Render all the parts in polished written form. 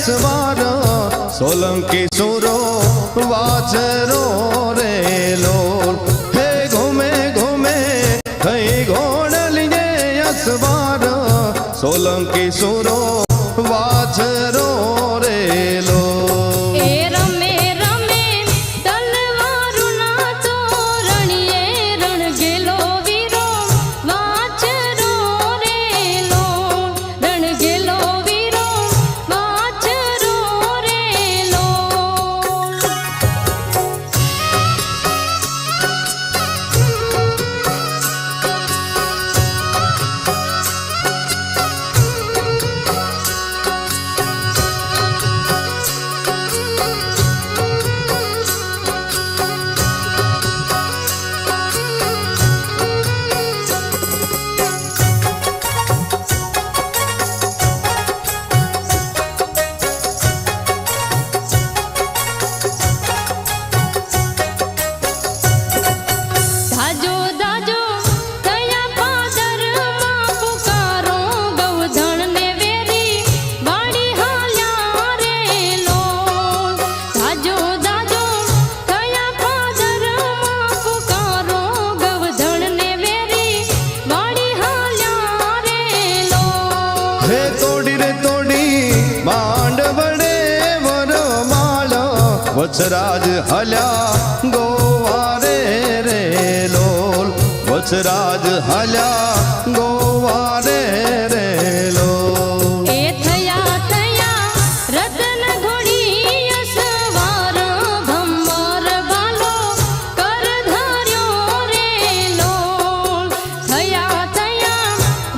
યસવાર સોલંકી સુરો વાછરો રે લોલ હે ઘૂમે ઘૂમે થઈ ઘોડલીએ યસવાર સોલંકી સુરો વાછરો રે લોલ વચરાજ હલ્યા ગોવારે રે લોલ વચરાજ હલ્યા ગોવારે રે લોલ એ થયા થયા રતન ઘોડી યસવાર ભમર બાલો કર ધાર્યો રે લોલ થયા થયા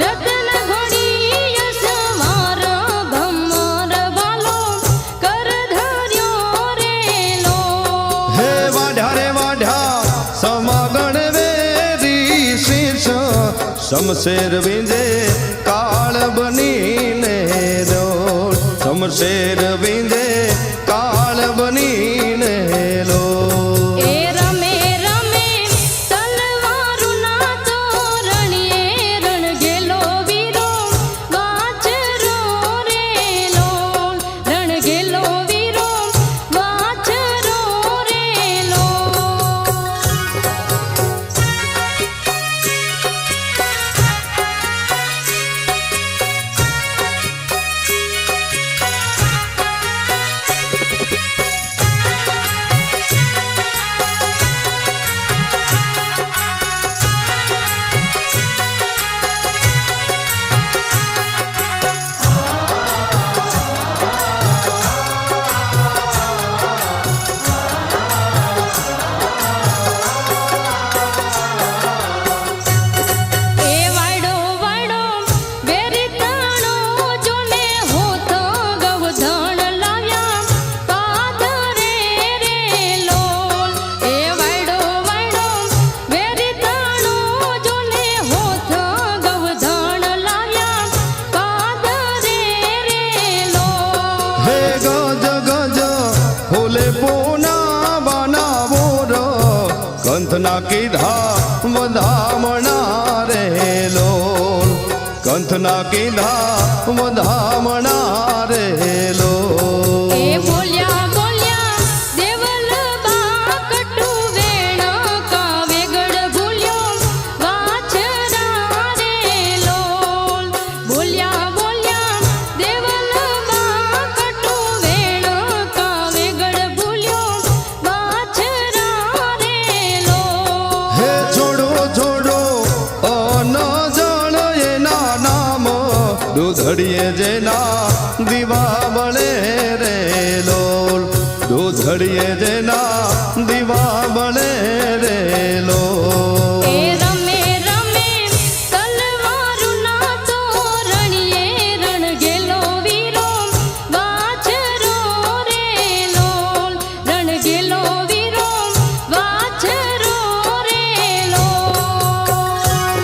રતન ઘોડી યસવાર ભમર બાલો કર ધાર્યો રે હે વાઢા રે વાઢા સમાગણ વેરી શીર્ષ શમશેર વિંજે કાળ બનીને રોલ શમશેર વિંજે કાળ બનીને લોલ એ રમે રમે તલવારુના તોરણીએ રણ ગેલો વીરો વાછરો રે લોલ રણ ગેલો વીરો વાછરો રે લોલ એ વાડો વાડો વેરી તાણો જોને હોતો ગવધણ લાવ્યા પાદરે રે લોલ એ વાડો વાડો વેરી તાણો જોને હોતો ગવધણ લાવ્યા પાદરે રે લોલ હે ગજ ગજ ફૂલે પૂના બનાવો રો કંથના કીધા વધામણા રે લોલ કંથના કીધા વધામણા રે લોલ એ બોલ્યા બોલ્યા દેવલ બા કટુ વેણ કાવેગડ ભૂલ્યો વાછરા રે લોલ બોલ્યા બોલ્યા દેવલ બા કટુ વેણ કાવેગડ ભૂલ્યો વાછરા રે લોલ હે છોડો છોડો અન જળ એના નામ દૂધડીએ જેના દીવા બળે રે લોલ દૂધડીએ જેના દીવા બળે રે લોલ એ રમે રમે તલવારુના તોરણીએ રણ ગેલો વીરો વાછરો રે લોલ રણ ગેલો વીરો વાછરો રે લોલ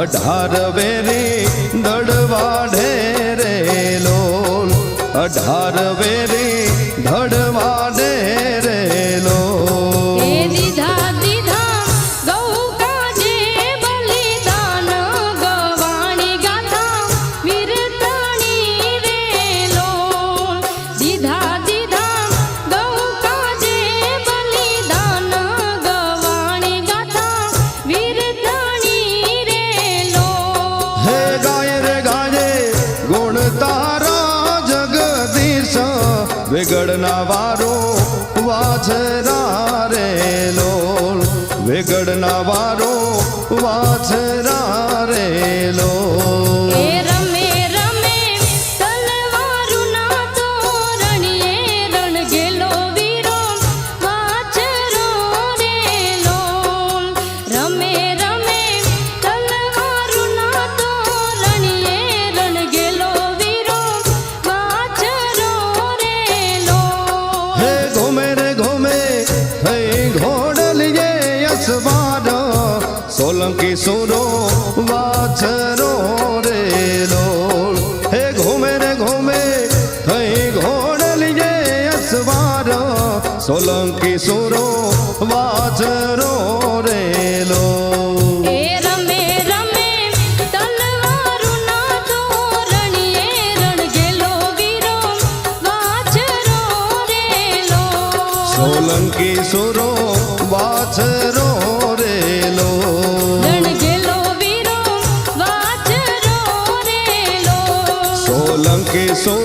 18 વેરી દડવા ઢેરે લોલ 18 વેરી દડવા ઢેરે લોલ એ દીધા દીધા ગૌ કાજે બલિદાન ગવાણી ગાથા વીરતાણી રે લોલ દીધા દીધા ગૌ કાજે બલિદાન ગવાણી ગાથા વીરતાણી રે લોલ હે ગાય રે ગાય ગુણ તારા જગદીશ વેગડના વારો વાછરા રે લોલ વેગડના વારો વાછરા રે લોલ એ રમે રમે તલવારું ના તોરણીએ રણ ગેલો વીરો વાછરો રે લોલ રમે રમે તલવારું ના તોરણીએ રણ ગેલો વીરો વાછરો રે લોલ હે ઘૂમે રે ઘૂમે થઈ ઘોડલીએ યશવાર સોલંકી સુરો વાછરો રે લોલ હે ઘૂમે રે ઘૂમે થઈ ઘોડલીએ યશવાર સોલંકી સુરો વાછરો રે લોલ એ રમે રમે તલવારું ના તોરણીએ રણ ગેલો વીરો વાછરો રે લોલ સોલંકી સુરો વાછરો રે લોલ રણ ગેલો વીરો વાછરો રે લોલ સોલંકી સુરો